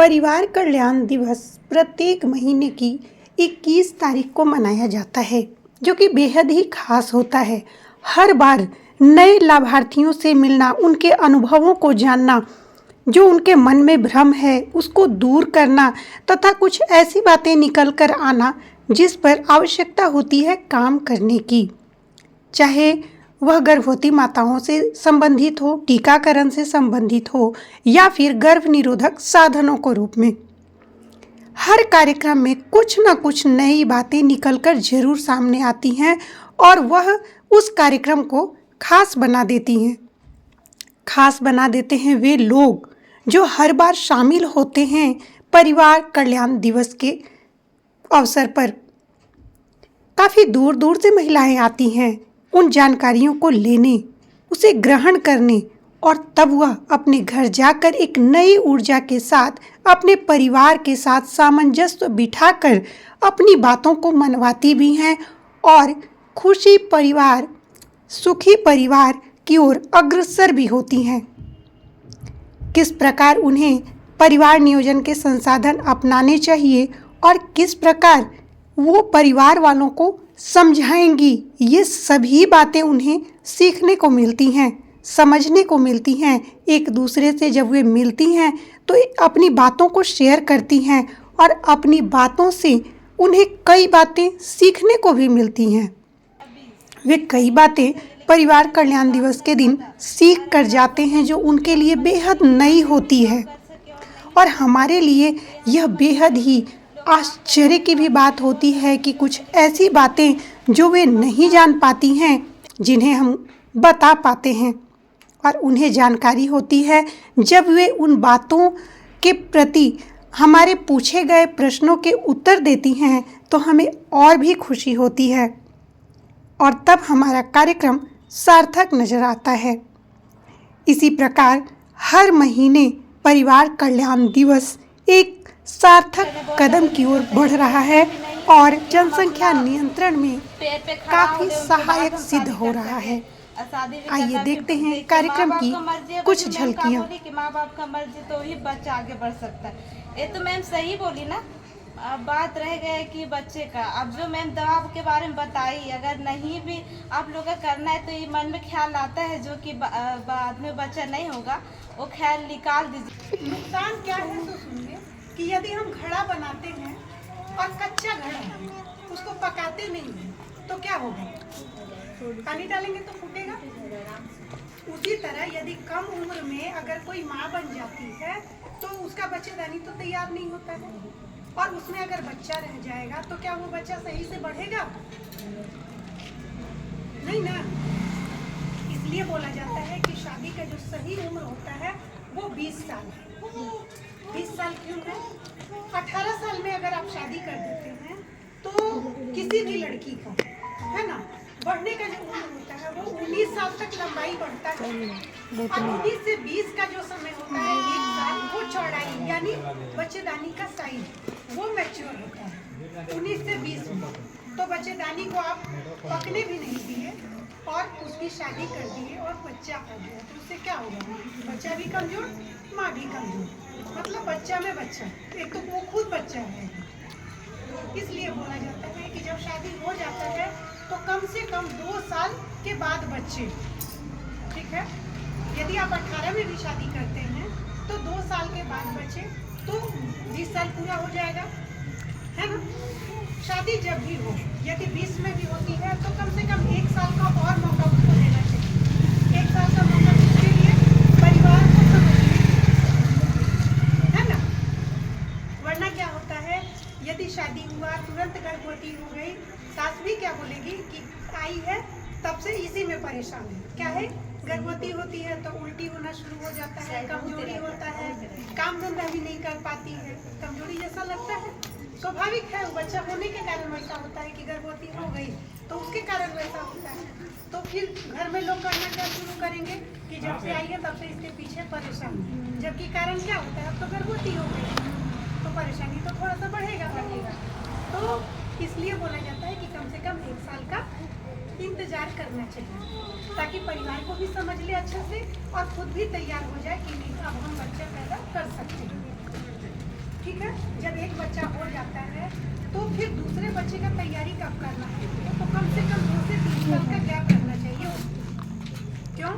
परिवार कल्याण दिवस प्रत्येक महीने की 21 तारीख को मनाया जाता है, जो कि बेहद ही खास होता है। हर बार नए लाभार्थियों से मिलना, उनके अनुभवों को जानना, जो उनके मन में भ्रम है उसको दूर करना तथा कुछ ऐसी बातें निकल कर आना जिस पर आवश्यकता होती है काम करने की, चाहे वह गर्भवती माताओं से संबंधित हो, टीकाकरण से संबंधित हो या फिर गर्भ निरोधक साधनों के रूप में। हर कार्यक्रम में कुछ न कुछ नई बातें निकलकर जरूर सामने आती हैं और वह उस कार्यक्रम को खास बना देती हैं। खास बना देते हैं वे लोग जो हर बार शामिल होते हैं परिवार कल्याण दिवस के अवसर पर। काफ़ी दूर दूर से महिलाएं आती हैं उन जानकारियों को लेने, उसे ग्रहण करने और तब वह अपने घर जाकर एक नई ऊर्जा के साथ अपने परिवार के साथ सामंजस्य बिठाकर अपनी बातों को मनवाती भी हैं और खुशी परिवार, सुखी परिवार की ओर अग्रसर भी होती हैं। किस प्रकार उन्हें परिवार नियोजन के संसाधन अपनाने चाहिए और किस प्रकार वो परिवार वालों को समझाएंगी, ये सभी बातें उन्हें सीखने को मिलती हैं, समझने को मिलती हैं। एक दूसरे से जब वे मिलती हैं तो अपनी बातों को शेयर करती हैं और अपनी बातों से उन्हें कई बातें सीखने को भी मिलती हैं। वे कई बातें परिवार कल्याण दिवस के दिन सीख कर जाते हैं जो उनके लिए बेहद नई होती है और हमारे लिए यह बेहद ही आश्चर्य की भी बात होती है कि कुछ ऐसी बातें जो वे नहीं जान पाती हैं जिन्हें हम बता पाते हैं और उन्हें जानकारी होती है जब वे उन बातों के प्रति हमारे पूछे गए प्रश्नों के उत्तर देती हैं तो हमें और भी खुशी होती है और तब हमारा कार्यक्रम सार्थक नजर आता है। इसी प्रकार हर महीने परिवार कल्याण दिवस एक सार्थक कदम की ओर बढ़ रहा है और जनसंख्या नियंत्रण में काफी सहायक सिद्ध हो रहा है। आइए देखते हैं कार्यक्रम की कुछ झलकियां। माँ बाप का मर्जी तो ही बच्चा आगे बढ़ सकता है। ये तो मैम सही बोली ना। अब बात रह गया है कि बच्चे का, अब जो मैम दवा के बारे में बताई, अगर नहीं भी आप लोग का करना है तो ये मन में ख्याल आता है जो कि बाद में बच्चा नहीं होगा, वो ख्याल निकाल दीजिए। नुकसान क्या है तो सुनिए कि यदि हम घड़ा बनाते हैं और कच्चा घड़ा है, उसको पकाते नहीं हैं तो क्या होगा? पानी डालेंगे तो फूटेगा। उसी तरह यदि कम उम्र में अगर कोई माँ बन जाती है तो उसका बच्चेदानी तो तैयार नहीं होता है और उसमें अगर बच्चा रह जाएगा तो क्या वो बच्चा सही से बढ़ेगा? नहीं ना। इसलिए बोला जाता है कि शादी का जो सही उम्र होता है वो 20 साल है। 20 साल क्यों है? 18 साल में अगर आप शादी कर देते हैं तो किसी भी लड़की का, है ना, बढ़ने का जो उम्र होता है वो 19 साल तक लंबाई बढ़ता है और 19 से 20 का जो समय होता है 1 साल, वो चौड़ाई यानी बच्चेदानी का साइज वो मैच्योर होता है 19 से 20 में। तो बच्चेदानी को आप पकने भी नहीं दिए और उसकी शादी कर दिए और बच्चा आ गया तो उससे क्या होगा? बच्चा भी कमजोर, माँ भी कमजोर, मतलब बच्चा में बच्चा, एक तो वो खुद बच्चा है। इसलिए बोला जाता है कि जब शादी हो जाता है तो कम से कम 2 साल के बाद बच्चे, ठीक है। यदि आप 18 में भी शादी करते हैं तो 2 साल के बाद बच्चे, तो 20 साल पूरा हो जाएगा, है ना। शादी जब भी हो, यदि 20 में भी होती है तो कम से कम 1 साल का और मौका उसको देना चाहिए। 1 साल का मौका किसके लिए? परिवार को समझने, है ना। वरना क्या होता है, यदि शादी हुआ तुरंत गर्भवती हो गई, सास भी क्या बोलेगी कि आई है तब से इसी में परेशान है। क्या है? गर्भवती होती है तो उल्टी होना शुरू हो जाता है, कमजोरी होता है, काम धंधा भी नहीं कर पाती है, कमजोरी जैसा लगता है। स्वाभाविक है, बच्चा होने के कारण वैसा होता है कि गर्भवती हो गई तो उसके कारण वैसा होता है। तो फिर घर में लोग करना क्या शुरू करेंगे कि जब से आई है तब से इसके पीछे परेशान है, जबकि कारण क्या होता है? अब तो गर्भवती हो गई तो परेशानी तो थोड़ा सा बढ़ेगा। तो इसलिए बोला जाता है कि कम से कम 1 साल का इंतजार करना चाहिए ताकि परिवार को भी समझ ले अच्छे से और खुद भी तैयार हो जाए कि नहीं अब हम बच्चा पैदा कर सकते हैं। ठीक है। जब एक बच्चा हो जाता है तो फिर दूसरे बच्चे का तैयारी कब करना है, तो कम से कम 2 से 3 साल का गैप रखना चाहिए उसको। क्यों?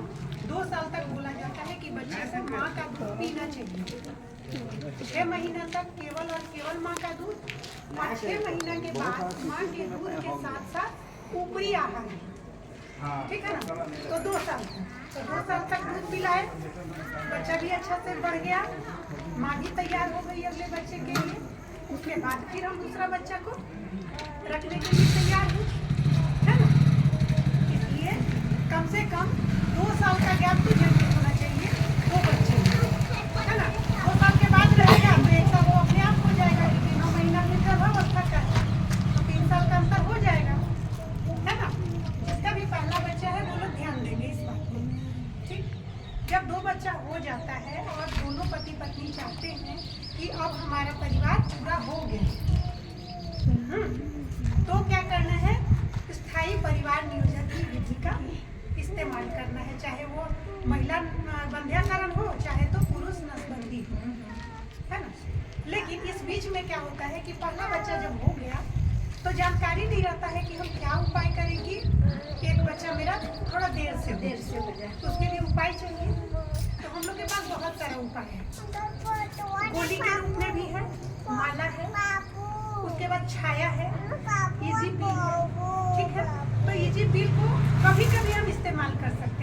2 साल तक बोला जाता है कि बच्चे को माँ का दूध पीना चाहिए। 6 महीना तक केवल और केवल माँ का दूध, और 6 महीना के बाद माँ के दूध के साथ साथ ऊपरी आहार, ठीक है ना। तो 2 साल तो 2 साल तक दूध पिलाए, बच्चा भी अच्छा से बढ़ गया, माँ भी तैयार हो गई अगले बच्चे के लिए। उसके बाद फिर हम दूसरा बच्चा को रखने के लिए तैयार हुए, है ना। इसलिए कम से कम 2 साल का गैप तो जरूर होना चाहिए वो बच्चे को, है ना। 2 साल के बाद रहेगा तो 1 साल वो अपने आप हो जाएगा, क्योंकि 9 महीना में गर्भावस्था का है, तो 3 साल का अंतर हो जाएगा, है ना। जिसका भी पहला बच्चा है वो लोग ध्यान देंगे इस बात को, ठीक। जब 2 बच्चा हो जाता है और दोनों पति पत्नी चाहते हैं कि अब हमारा परिवार पूरा हो गया, तो क्या करना है, स्थायी परिवार नियोजन की विधि का इस्तेमाल करना है। चाहे वो महिला बंध्याकरण हो, चाहे तो पुरुष नसबंदी हो, है ना। लेकिन इस बीच में क्या होता है कि पहला बच्चा जब हो गया तो जानकारी नहीं रहता है कि हम क्या उपाय करेंगे। एक बच्चा मेरा थोड़ा देर से हो जाए, तो उसके लिए उपाय चाहिए। तो हम लोग के पास बहुत सारा उपाय है। गोली के रूप में भी है, माला है, उसके बाद छाया है, इजी पील है, ठीक है। तो इजी पील को कभी कभी हम इस्तेमाल कर सकते हैं।